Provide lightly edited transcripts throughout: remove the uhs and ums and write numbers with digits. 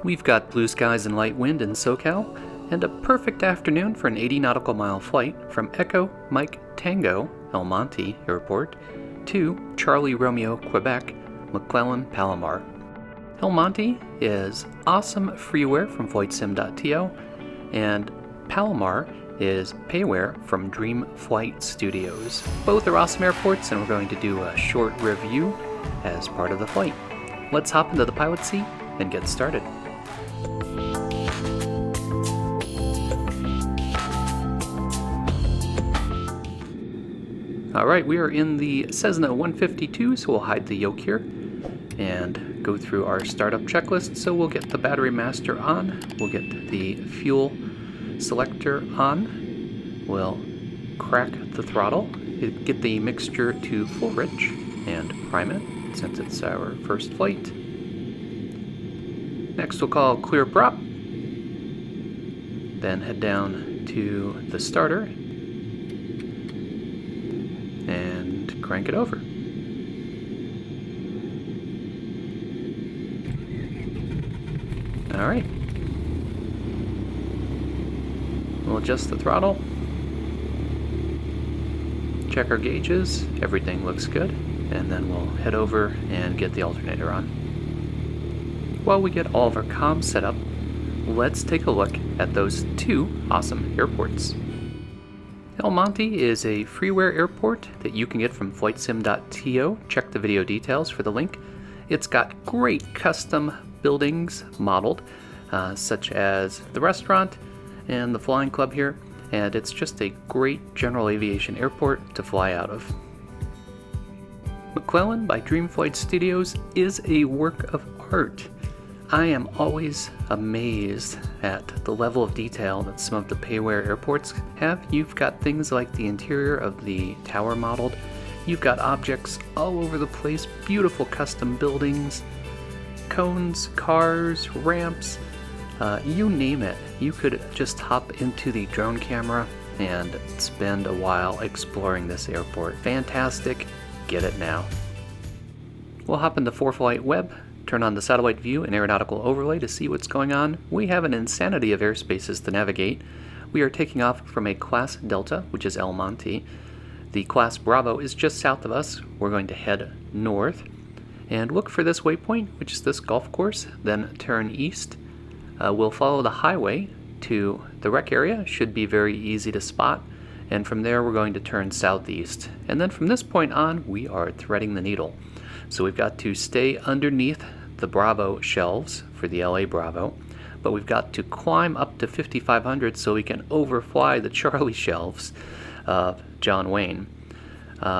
We've got blue skies and light wind in SoCal, and a perfect afternoon for an 80 nautical mile flight from Echo Mike Tango El Monte Airport to Charlie Romeo Quebec McClellan Palomar. El Monte is awesome freeware from FlightSim.to, and Palomar is payware from DreamFlight Studios. Both are awesome airports, and we're going to do a short review as part of the flight. Let's hop into the pilot seat and get started. Alright, we are in the Cessna 152, so we'll hide the yoke here and go through our startup checklist. So we'll get the battery master on, we'll get the fuel selector on, we'll crack the throttle, get the mixture to full rich, and prime it since it's our first flight. Next we'll call clear prop, then head down to the starter and crank it over. Alright. We'll adjust the throttle, check our gauges, everything looks good, and then we'll head over and get the alternator on. While we get all of our comms set up, let's take a look at those two awesome airports. El Monte is a freeware airport that you can get from FlightSim.to. Check the video details for the link. It's got great custom buildings modeled, such as the restaurant and the flying club here, and it's just a great general aviation airport to fly out of. McClellan by DreamFlight Studios is a work of art. I am always amazed at the level of detail that some of the payware airports have. You've got things like the interior of the tower modeled. You've got objects all over the place, beautiful custom buildings, cones, cars, ramps, you name it. You could just hop into the drone camera and spend a while exploring this airport. Fantastic, get it now. We'll hop into ForeFlight Web, turn on the satellite view and aeronautical overlay to see what's going on. We have an insanity of airspaces to navigate. We are taking off from a Class Delta, which is El Monte. The Class Bravo is just south of us. We're going to head north and look for this waypoint, which is this golf course, then turn east. We'll follow the highway to the rec area, should be very easy to spot, and from there we're going to turn southeast. And then from this point on, we are threading the needle. So we've got to stay underneath the Bravo shelves for the LA Bravo, but we've got to climb up to 5,500 so we can overfly the Charlie shelves of John Wayne.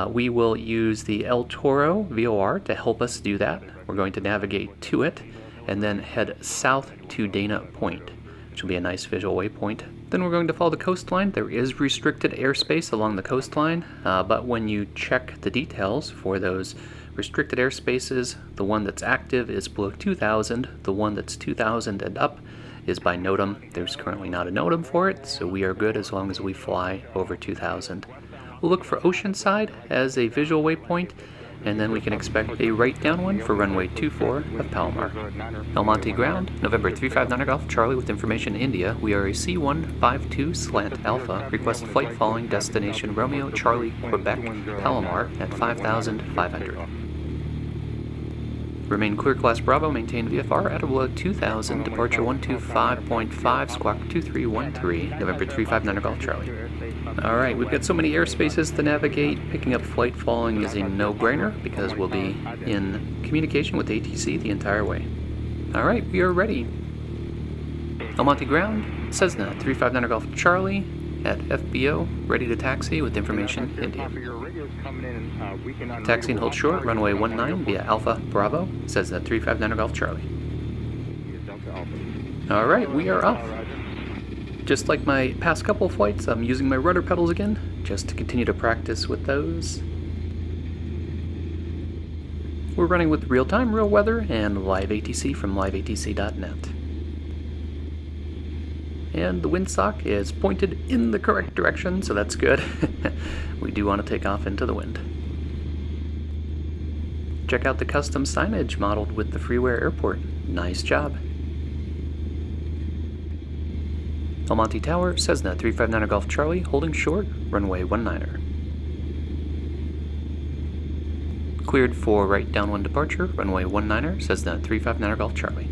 We will use the El Toro VOR to help us do that. We're going to navigate to it and then head south to Dana Point, which will be a nice visual waypoint. Then we're going to follow the coastline. There is restricted airspace along the coastline, but when you check the details for those restricted airspaces, the one that's active is below 2,000, the one that's 2,000 and up is by NOTAM. There's currently not a NOTAM for it, so we are good as long as we fly over 2,000. We'll look for Oceanside as a visual waypoint, and then we can expect a right downwind for runway 24 of Palomar. El Monte ground, November 359 Golf Charlie with information India. We are a C152 slant alpha. Request flight following destination Romeo Charlie Quebec Palomar at 5,500. Remain clear Class Bravo, maintain VFR at or below 2,000, departure 125.5, squawk 2313, November 359 Golf Charlie. Alright, we've got so many airspaces to navigate. Picking up flight following is a no-brainer because we'll be in communication with ATC the entire way. Alright, we are ready. El Monte ground, Cessna 359 Golf Charlie at FBO, ready to taxi with information India. Taxi and hold short, runway 19 via Alpha Bravo, Cessna 359 Golf Charlie. Alright, we are off. Just like my past couple of flights, I'm using my rudder pedals again, just to continue to practice with those. We're running with real-time, real weather, and live ATC from liveatc.net. And the windsock is pointed in the correct direction, so that's good. We do want to take off into the wind. Check out the custom signage modeled with the freeware airport. Nice job. El Monte Tower, Cessna 359er Golf Charlie, holding short, runway 19er. Cleared for right downwind departure, runway 19er, Cessna 359er Golf Charlie.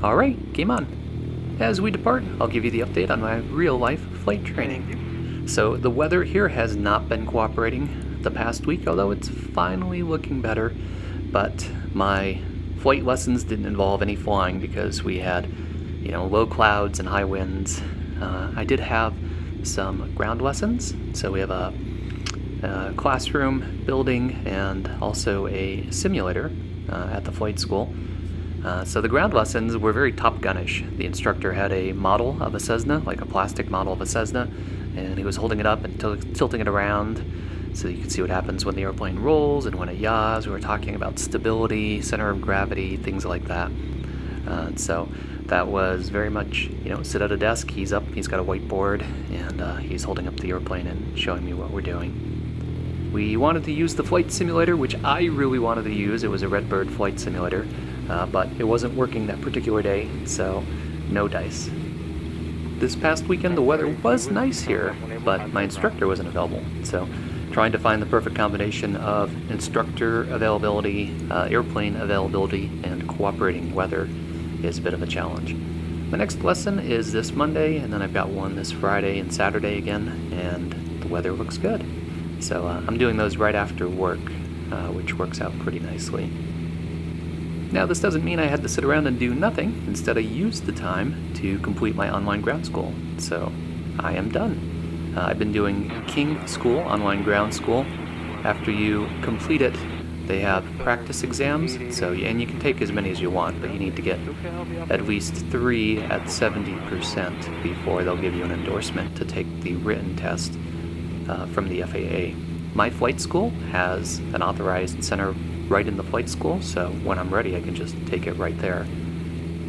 Alright, game on. As we depart, I'll give you the update on my real-life flight training. So the weather here has not been cooperating the past week, although it's finally looking better. But my flight lessons didn't involve any flying because we had, low clouds and high winds. I did have some ground lessons, so we have a classroom building and also a simulator at the flight school. So the ground lessons were very Top Gun-ish. The instructor had a model of a Cessna, like a plastic model of a Cessna, and he was holding it up and tilting it around so you could see what happens when the airplane rolls and when it yaws. We were talking about stability, center of gravity, things like that. So that was very much, sit at a desk, he's up, he's got a whiteboard, and he's holding up the airplane and showing me what we're doing. We wanted to use the flight simulator, which I really wanted to use. It was a Redbird flight simulator. But it wasn't working that particular day, so no dice. This past weekend the weather was nice here, but my instructor wasn't available, so trying to find the perfect combination of instructor availability, airplane availability, and cooperating weather is a bit of a challenge. The next lesson is this Monday, and then I've got one this Friday and Saturday again, and the weather looks good. So I'm doing those right after work, which works out pretty nicely. Now, this doesn't mean I had to sit around and do nothing. Instead, I used the time to complete my online ground school. So, I am done. I've been doing King School, online ground school. After you complete it, they have practice exams. And you can take as many as you want, but you need to get at least 3 at 70% before they'll give you an endorsement to take the written test from the FAA. My flight school has an authorized center right in the flight school, so when I'm ready I can just take it right there.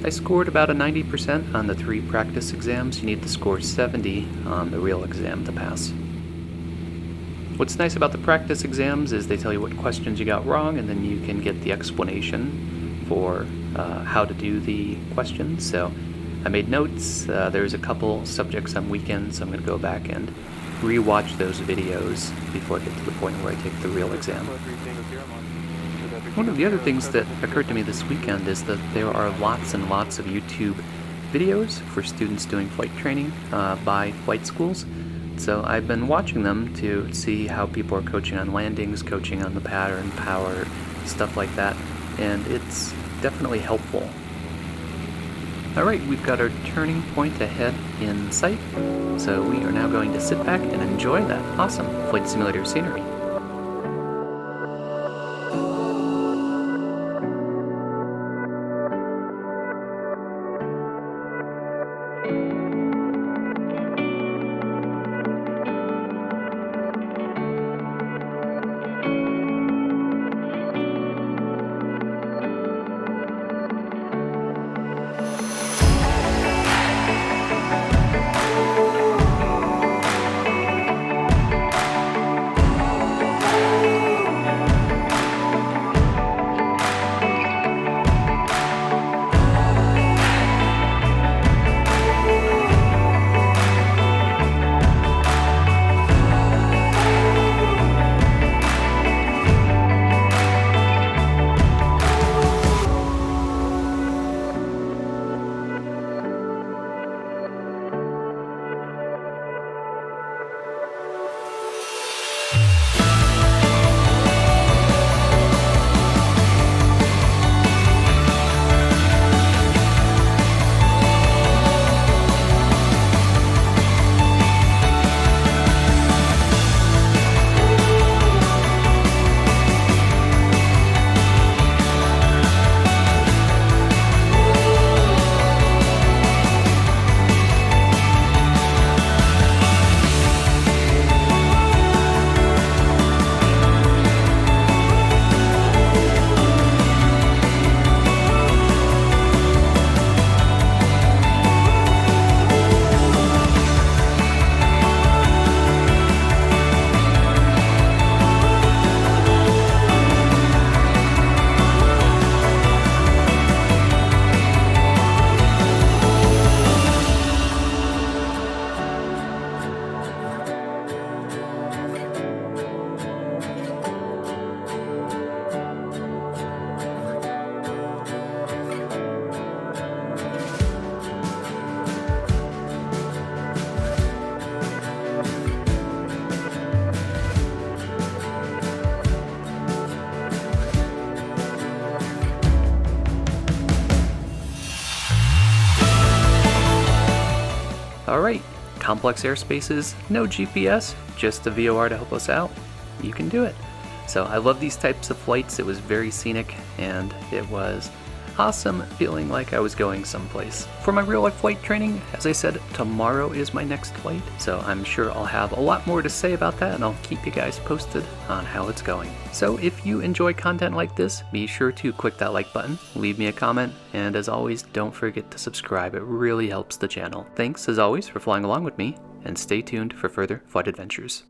I scored about a 90% on the 3 practice exams. You need to score 70 on the real exam to pass. What's nice about the practice exams is they tell you what questions you got wrong, and then you can get the explanation for how to do the questions. So I made notes. There's a couple subjects on weekends, so I'm going to go back and re-watch those videos before I get to the point where I take the real exam. One of the other things that occurred to me this weekend is that there are lots and lots of YouTube videos for students doing flight training by flight schools. So I've been watching them to see how people are coaching on landings, coaching on the pattern, power, stuff like that, and it's definitely helpful. Alright, we've got our turning point ahead in sight, so we are now going to sit back and enjoy that awesome flight simulator scenery. complex airspaces, no GPS, just the VOR to help us out, you can do it. So I love these types of flights. It was very scenic and it was awesome feeling like I was going someplace. For my real life flight training, as I said, tomorrow is my next flight, so I'm sure I'll have a lot more to say about that and I'll keep you guys posted on how it's going. So if you enjoy content like this, be sure to click that like button, leave me a comment, and as always, don't forget to subscribe. It really helps the channel. Thanks as always for flying along with me, and stay tuned for further flight adventures.